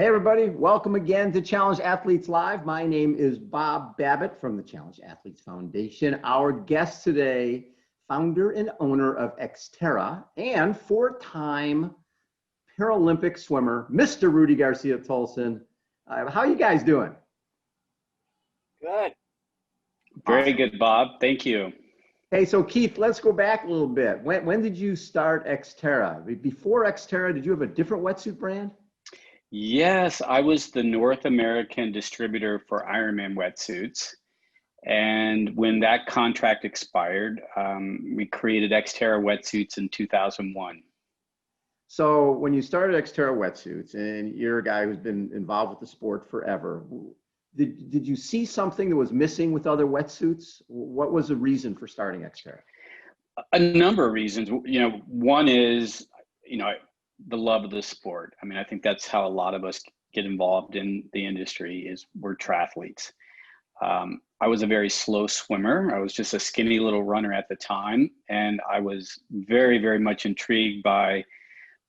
Hey everybody, welcome again to Challenge Athletes Live. My name is Bob Babbitt from the Challenge Athletes Foundation. Our guest today, founder and owner of Xterra and four-time Paralympic swimmer, Mr. Rudy Garcia-Tolson. How are you guys doing? Good. Very good, Bob. Thank you. Hey, so Keith, let's go back a little bit. When did you start Xterra? Before Xterra, did you have a different wetsuit brand? Yes, I was the North American distributor for Ironman wetsuits. And when that contract expired, we created Xterra wetsuits in 2001. So when you started Xterra wetsuits, and you're a guy who's been involved with the sport forever, did you see something that was missing with other wetsuits? What was the reason for starting Xterra? A number of reasons. One is, the love of the sport. I mean, I think that's how a lot of us get involved in the industry is we're triathletes. I was a very slow swimmer. I was just a skinny little runner at the time. And I was very, very much intrigued by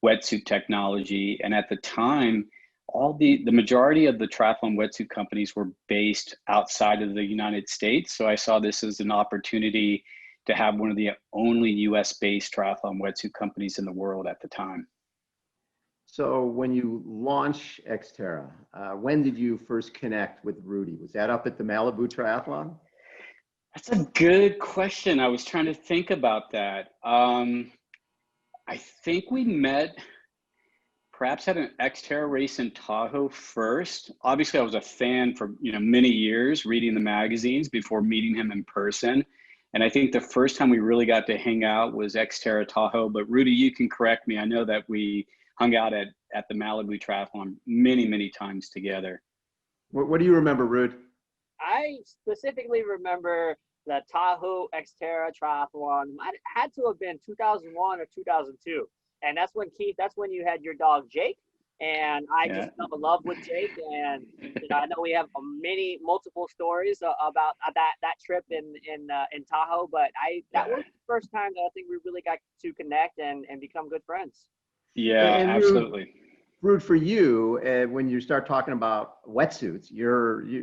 wetsuit technology. And at the time, the majority of the triathlon wetsuit companies were based outside of the United States. So I saw this as an opportunity to have one of the only US-based triathlon wetsuit companies in the world at the time. So when you launch Xterra, when did you first connect with Rudy? Was that up at the Malibu Triathlon? That's a good question. I was trying to think about that. I think we met perhaps at an Xterra race in Tahoe first. Obviously, I was a fan for many years, reading the magazines before meeting him in person. And I think the first time we really got to hang out was Xterra Tahoe. But Rudy, you can correct me. I know that we hung out at the Malibu Triathlon many, many times together. What do you remember, Rude? I specifically remember the Tahoe Xterra Triathalon. It had to have been 2001 or 2002. And that's when you had your dog, Jake. And I just fell in love with Jake. And, I know we have multiple stories about that trip in Tahoe, but that was the first time that I think we really got to connect and become good friends. Yeah, and absolutely. Rude, for you, when you start talking about wetsuits,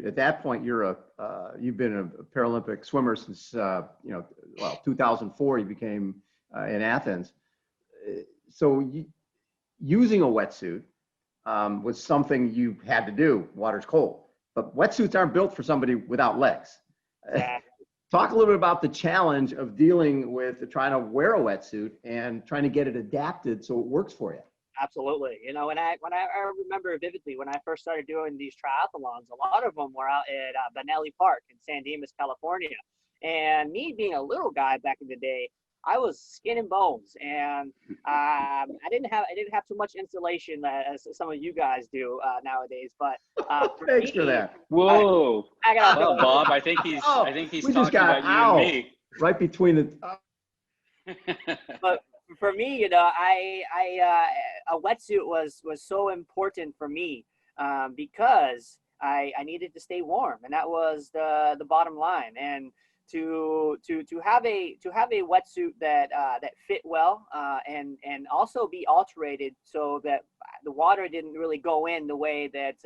at that point you've been a Paralympic swimmer since 2004. You became in Athens. So using a wetsuit was something you had to do. Water's cold, but wetsuits aren't built for somebody without legs. Talk a little bit about the challenge of dealing with trying to wear a wetsuit and trying to get it adapted so it works for you. Absolutely. And I remember vividly when I first started doing these triathlons, a lot of them were out at Benelli Park in San Diego, California. And me being a little guy back in the day, I was skin and bones, and I didn't have too much insulation as some of you guys do nowadays. But thanks for that. Whoa, I got Bob. I think he's talking about you and me. Right between the. But for me, a wetsuit was so important for me because I needed to stay warm, and that was the bottom line. And to have a wetsuit that fit well and also be alterated so that the water didn't really go in the way that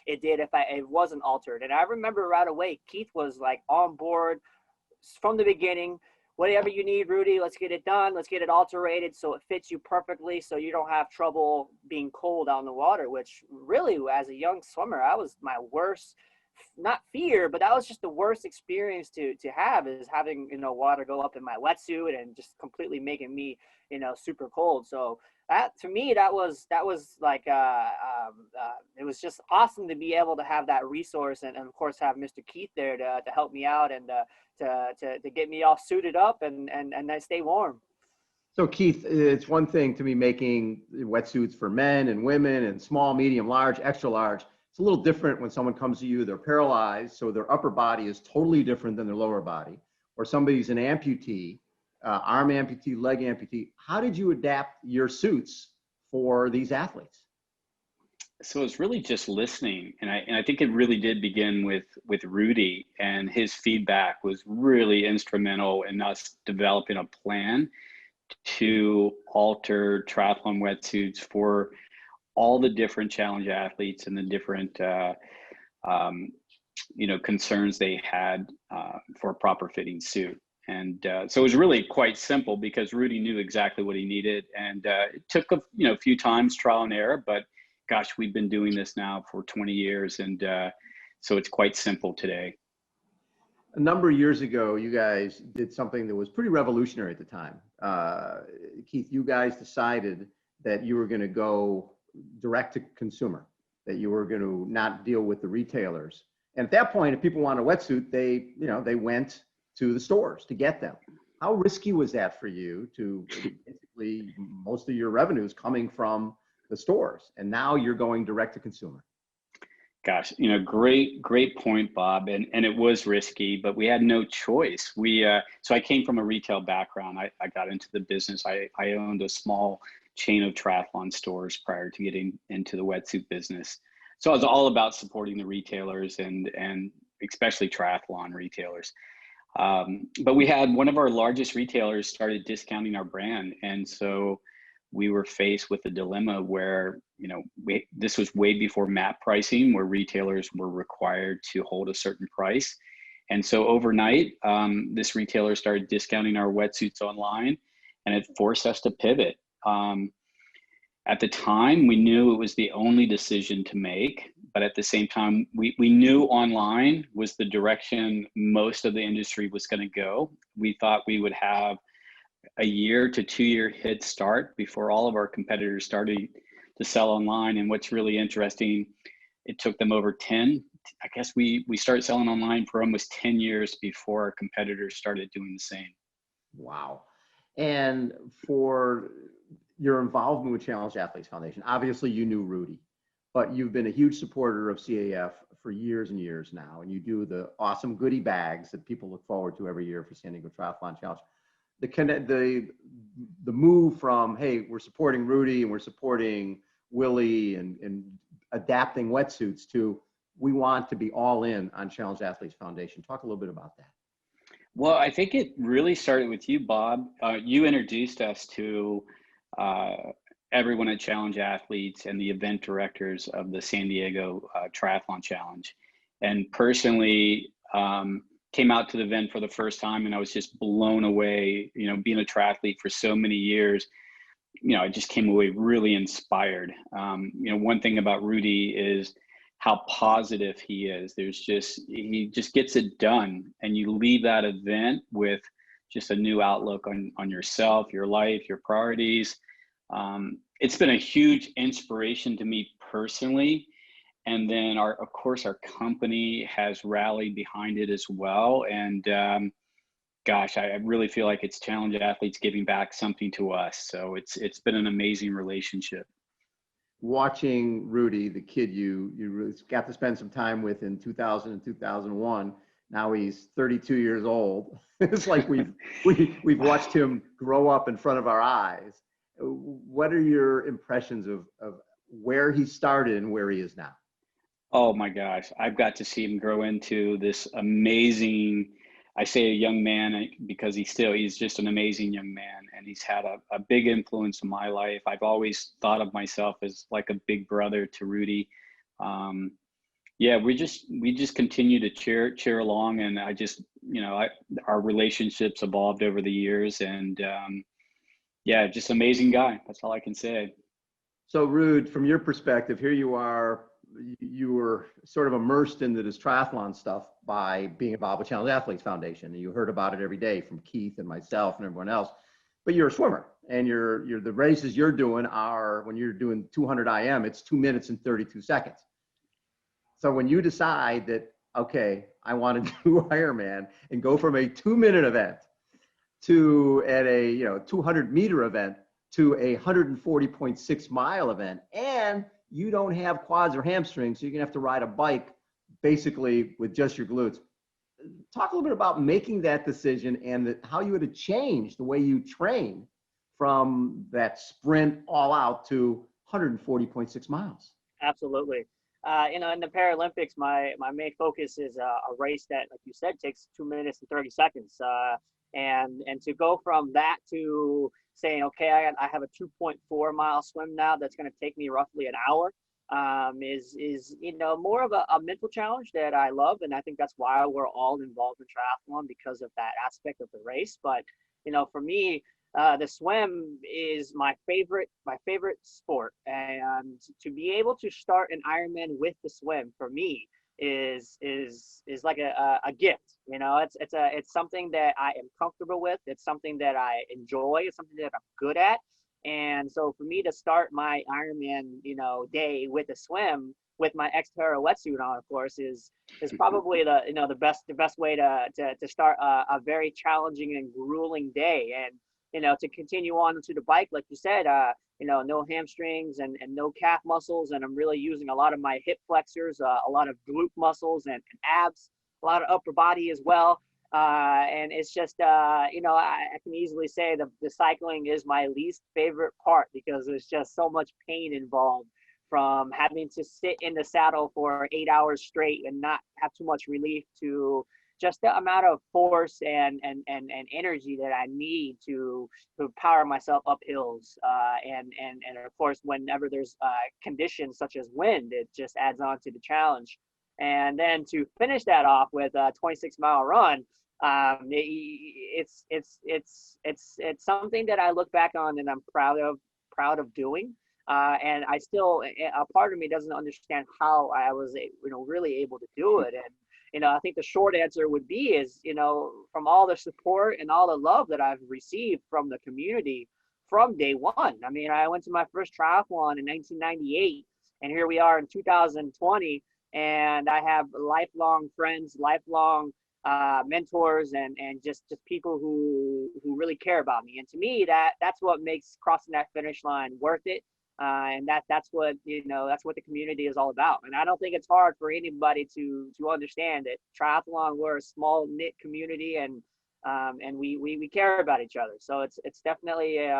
it did if it wasn't altered. And I remember right away Keith was like on board from the beginning. Whatever you need, Rudy, let's get it done. Let's get it alterated so it fits you perfectly so you don't have trouble being cold out in the water, which really, as a young swimmer, that was my worst, not fear, but that was just the worst experience to have, is having, water go up in my wetsuit and just completely making me, super cold. So that, to me, that was like, it was just awesome to be able to have that resource and of course have Mr. Keith there to help me out and to get me all suited up and I stay warm. So Keith, it's one thing to be making wetsuits for men and women and small, medium, large, extra large. It's a little different when someone comes to you, they're paralyzed, so their upper body is totally different than their lower body, or somebody's an amputee, arm amputee, leg amputee. How did you adapt your suits for these athletes? So it's really just listening, and I think it really did begin with Rudy, and his feedback was really instrumental in us developing a plan to alter triathlon wetsuits for all the different challenge athletes and the different concerns they had for a proper fitting suit. And so it was really quite simple because Rudy knew exactly what he needed. And it took a few times, trial and error, but gosh, we've been doing this now for 20 years. And so it's quite simple today. A number of years ago, you guys did something that was pretty revolutionary at the time. Keith, you guys decided that you were going to go direct to consumer, that you were going to not deal with the retailers. And at that point, if people wanted a wetsuit, they went to the stores to get them. How risky was that for you to basically most of your revenues coming from the stores, and now you're going direct to consumer? Gosh, great point, Bob. And it was risky, but we had no choice. So I came from a retail background. I got into the business. I owned a small chain of triathlon stores prior to getting into the wetsuit business. So I was all about supporting the retailers and especially triathlon retailers. But we had one of our largest retailers started discounting our brand. And so we were faced with a dilemma where, this was way before MAP pricing, where retailers were required to hold a certain price. And so overnight, this retailer started discounting our wetsuits online, and it forced us to pivot. At the time, we knew it was the only decision to make, but at the same time, we knew online was the direction most of the industry was going to go. We thought we would have a 1 to 2 year head start before all of our competitors started to sell online. And what's really interesting, it took them over 10. I guess we started selling online for almost 10 years before our competitors started doing the same. Wow. And for your involvement with Challenge Athletes Foundation, obviously you knew Rudy, but you've been a huge supporter of CAF for years and years now, and you do the awesome goodie bags that people look forward to every year for San Diego Triathalon Challenge. The move from, hey, we're supporting Rudy and we're supporting Willie and adapting wetsuits to, we want to be all in on Challenge Athletes Foundation. Talk a little bit about that. Well, I think it really started with you, Bob. You introduced us to everyone at Challenge Athletes and the event directors of the San Diego Triathlon Challenge. And personally, came out to the event for the first time, and I was just blown away. Being a triathlete for so many years, I just came away really inspired. One thing about Rudy is how positive he is. He just gets it done, and you leave that event with just a new outlook on yourself, your life, your priorities. It's been a huge inspiration to me personally. And then of course, our company has rallied behind it as well. And gosh, I really feel like it's Challenge Athletes giving back something to us. So it's been an amazing relationship. Watching Rudy, the kid you really got to spend some time with in 2000 and 2001, now he's 32 years old. It's like we've watched him grow up in front of our eyes. What are your impressions of where he started and where he is now? Oh my gosh, I've got to see him grow into this amazing, I say a young man because he's just an amazing young man, and he's had a big influence in my life. I've always thought of myself as like a big brother to Rudy. We just continue to cheer along, and our relationships evolved over the years, and just amazing guy. That's all I can say. So Rude, from your perspective, here you are. You were sort of immersed into this triathlon stuff by being involved with Challenge Athletes Foundation, and you heard about it every day from Keith and myself and everyone else. But you're a swimmer, and you're the races you're doing are, when you're doing 200 IM, it's 2 minutes and 32 seconds. So when you decide that, okay, I want to do Ironman and go from a 2-minute event to at a 200-meter event to a 140.6 mile event, and you don't have quads or hamstrings, so you're gonna have to ride a bike basically with just your glutes. Talk a little bit about making that decision and how you would have changed the way you train from that sprint all out to 140.6 miles. Absolutely. In the Paralympics, my main focus is a race that, like you said, takes 2 minutes and 30 seconds. And to go from that to saying, okay, I have a 2.4 mile swim now that's going to take me roughly an hour, is more of a mental challenge that I love, and I think that's why we're all involved in triathlon, because of that aspect of the race. But for me, the swim is my favorite sport, and to be able to start an Ironman with the swim for me is like a gift. It's something that I am comfortable with. It's something that I enjoy. It's something that I'm good at. And so for me to start my Ironman, day with a swim with my Xterra wetsuit on, of course, is probably the best way to start a very challenging and grueling day. And to continue on to the bike, like you said, no hamstrings and no calf muscles, and I'm really using a lot of my hip flexors, a lot of glute muscles and abs, a lot of upper body as well. And it's just, I can easily say the cycling is my least favorite part, because there's just so much pain involved, from having to sit in the saddle for 8 hours straight and not have too much relief, to just the amount of force and energy that I need to power myself up hills. And of course, whenever there's conditions such as wind, it just adds on to the challenge. And then to finish that off with a 26-mile run, it's something that I look back on and I'm proud of doing. And I still, a part of me doesn't understand how I was, really able to do it. And, I think the short answer would be is, from all the support and all the love that I've received from the community from day one. I mean, I went to my first triathlon in 1998, and here we are in 2020, and I have lifelong friends, lifelong mentors, and just people who really care about me. And to me, that's what makes crossing that finish line worth it. And that's what the community is all about. And I don't think it's hard for anybody to understand that triathlon, we're a small knit community, and we care about each other. So it's definitely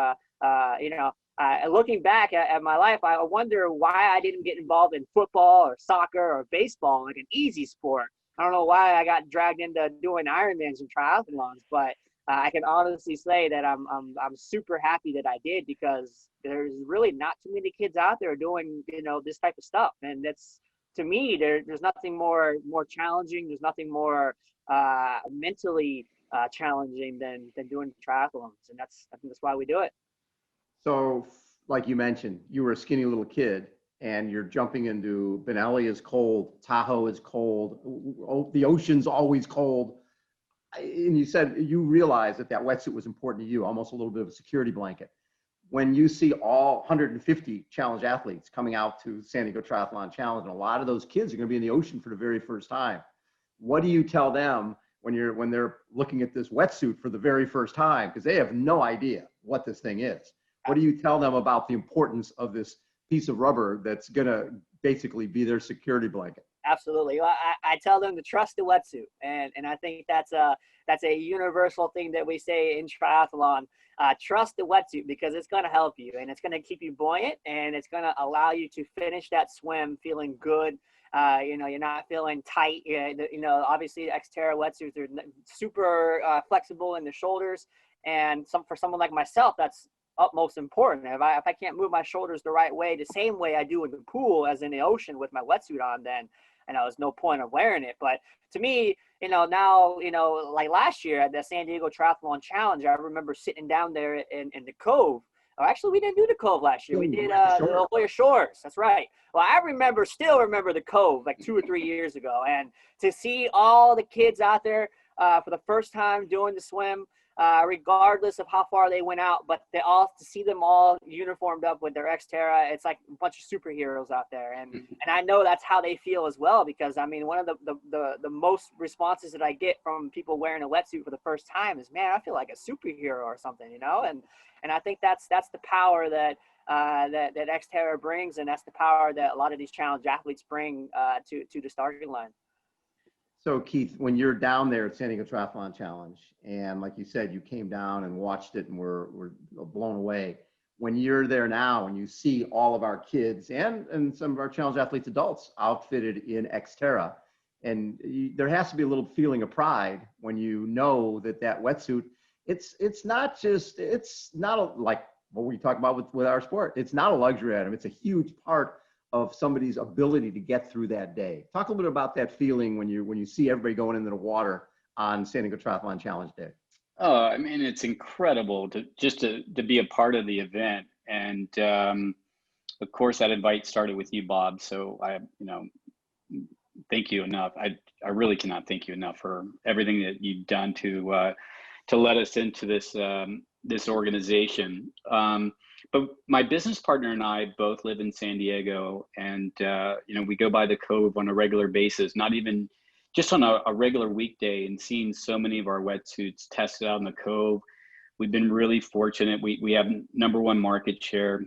looking back at my life, I wonder why I didn't get involved in football or soccer or baseball, like an easy sport. I don't know why I got dragged into doing Ironmans and triathlons, but I can honestly say that I'm super happy that I did, because there's really not too many kids out there doing this type of stuff, and that's, to me, there's nothing more challenging. There's nothing more mentally challenging than doing triathlons, and I think that's why we do it. So, like you mentioned, you were a skinny little kid, and you're jumping into Benelli is cold, Tahoe is cold, the ocean's always cold. And you said you realized that wetsuit was important to you, almost a little bit of a security blanket. When you see all 150 challenge athletes coming out to San Diego Triathalon Challenge, and a lot of those kids are going to be in the ocean for the very first time, what do you tell them when they're looking at this wetsuit for the very first time? Because they have no idea what this thing is. What do you tell them about the importance of this piece of rubber that's going to basically be their security blanket? Absolutely. Well, I tell them to trust the wetsuit, and I think that's a universal thing that we say in triathlon. Trust the wetsuit, because it's going to help you, and it's going to keep you buoyant, and it's going to allow you to finish that swim feeling good. You're not feeling tight. Obviously Xterra wetsuits are super flexible in the shoulders, and for someone like myself, that's utmost important. If I can't move my shoulders the right way, the same way I do in the pool as in the ocean with my wetsuit on, then there's no point of wearing it. But to me, now, like last year at the San Diego Triathalon Challenge, I remember sitting down there in the Cove. Oh, actually, we didn't do the Cove last year. We did the Hoya Shores. That's right. Well, I still remember the Cove like 2 or 3 years ago. And to see all the kids out there for the first time doing the swim, regardless of how far they went out, but to see them all uniformed up with their Xterra, it's like a bunch of superheroes out there. And I know that's how they feel as well, because I mean, one of the most responses that I get from people wearing a wetsuit for the first time is, man, I feel like a superhero or something, and I think that's the power that Xterra brings, and that's the power that a lot of these challenge athletes bring to the starting line. So Keith, when you're down there at San Diego Triathalon Challenge, and like you said, you came down and watched it and were blown away. When you're there now and you see all of our kids and some of our challenge athletes, adults, outfitted in Xterra, and there has to be a little feeling of pride when you know that wetsuit it's not just, it's not like what we talk about with our sport. It's not a luxury item. It's a huge part of somebody's ability to get through that day. Talk a little bit about that feeling when you see everybody going into the water on San Diego Triathlon Challenge Day. Oh, I mean, it's incredible to be a part of the event. And of course, that invite started with you, Bob. So thank you enough. I really cannot thank you enough for everything that you've done to let us into this organization. But my business partner and I both live in San Diego, and we go by the Cove on a regular basis, not even just on a regular weekday, and seeing so many of our wetsuits tested out in the Cove. We've been really fortunate. We have #1 market share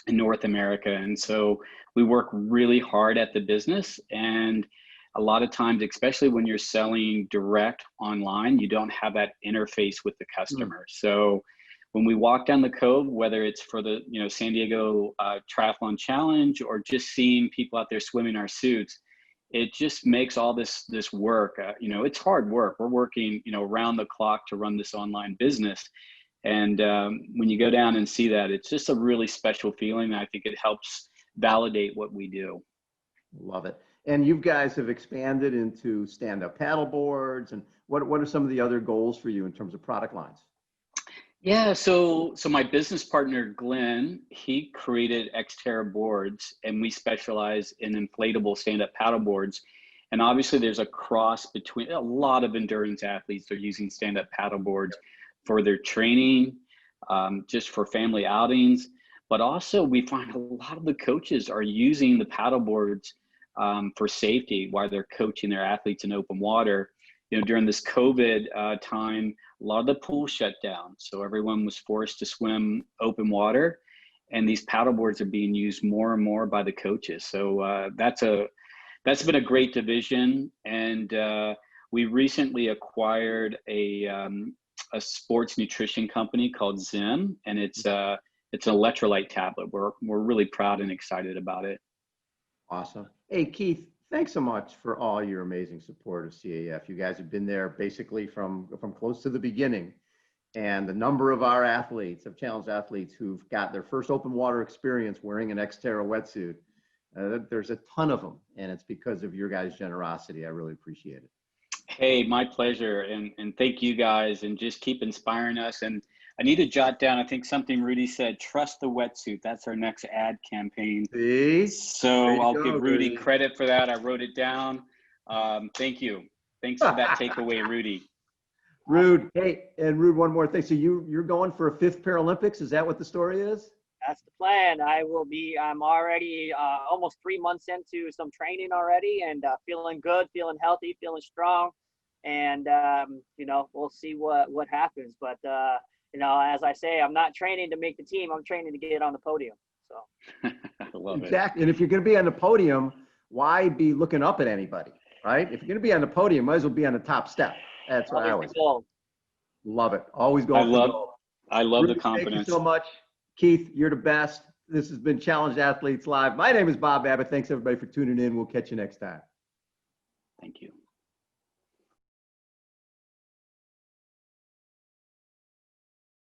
in North America. And so we work really hard at the business. And a lot of times, especially when you're selling direct online, you don't have that interface with the customer. So when we walk down the Cove, whether it's for the San Diego Triathlon Challenge or just seeing people out there swimming our suits, it just makes all this work. It's hard work. We're working around the clock to run this online business. And when you go down and see that, it's just a really special feeling. I think it helps validate what we do. Love it. And you guys have expanded into stand-up paddle boards. And what are some of the other goals for you in terms of product lines? Yeah, so my business partner, Glenn, he created Xterra boards, and we specialize in inflatable stand-up paddle boards. And obviously there's a cross between a lot of endurance athletes. They're using stand-up paddle boards for their training, just for family outings. But also we find a lot of the coaches are using the paddle boards for safety while they're coaching their athletes in open water. During this COVID time, a lot of the pools shut down. So everyone was forced to swim open water, and these paddle boards are being used more and more by the coaches. So that's been a great division. And we recently acquired a sports nutrition company called Zim, and it's an electrolyte tablet. We're really proud and excited about it. Awesome. Hey, Keith, thanks so much for all your amazing support of CAF. You guys have been there basically from close to the beginning. And the number of our athletes, of challenge athletes who've got their first open water experience wearing an Xterra wetsuit, there's a ton of them. And it's because of your guys' generosity. I really appreciate it. Hey, my pleasure. And thank you guys, and just keep inspiring us. And I need to jot down, I think, something Rudy said, trust the wetsuit. That's our next ad campaign. See? So I'll give Rudy credit for that. I wrote it down. Thank you. Thanks for that takeaway, Rudy. Rude. Hey, and Rude, one more thing. So you're going for a 5th Paralympics? Is that what the story is? That's the plan. I'm already almost 3 months into some training already, and feeling good, feeling healthy, feeling strong. And, we'll see what happens. But, as I say, I'm not training to make the team. I'm training to get on the podium. So I love it. Exactly. And if you're going to be on the podium, why be looking up at anybody, right? If you're going to be on the podium, might as well be on the top step. That's what I always love it. Always go. I love Rudy, the confidence. Thank you so much. Keith, you're the best. This has been Challenged Athletes Live. My name is Bob Babbitt. Thanks everybody for tuning in. We'll catch you next time. Thank you.